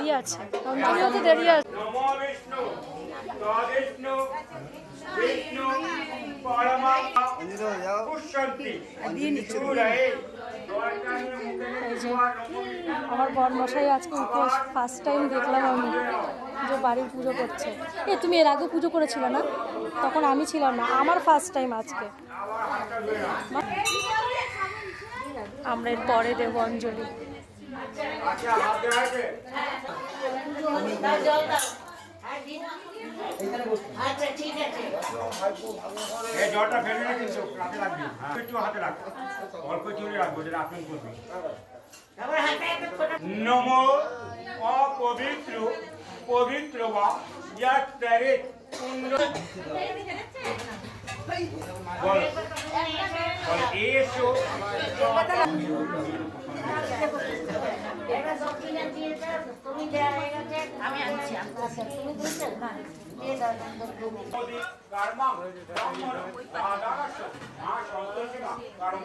দেরি আছে, অঞ্জলিও তো দেরি আছে। আমার বরমশাই আজকে উপোস, ফার্স্ট টাইম দেখলাম আমি যে বাড়ির পুজো করছে। তুমি এর আগে পুজো করেছিলে না? তখন আমি ছিলাম না, আমার ফার্স্ট টাইম আজকে। আমরা এর পরে দেব অঞ্জলি। জলটা ফেলবে না কিন্তু হাতে রাখবি, একটু হাতে রাখ, অল্প জলে রাখবো, যেটা আপনি করবেন। নমো অপবিত্র পবিত্র বা ইয়াত্তরে পুণ্য বল বল এসো আমি আনছি কর্ম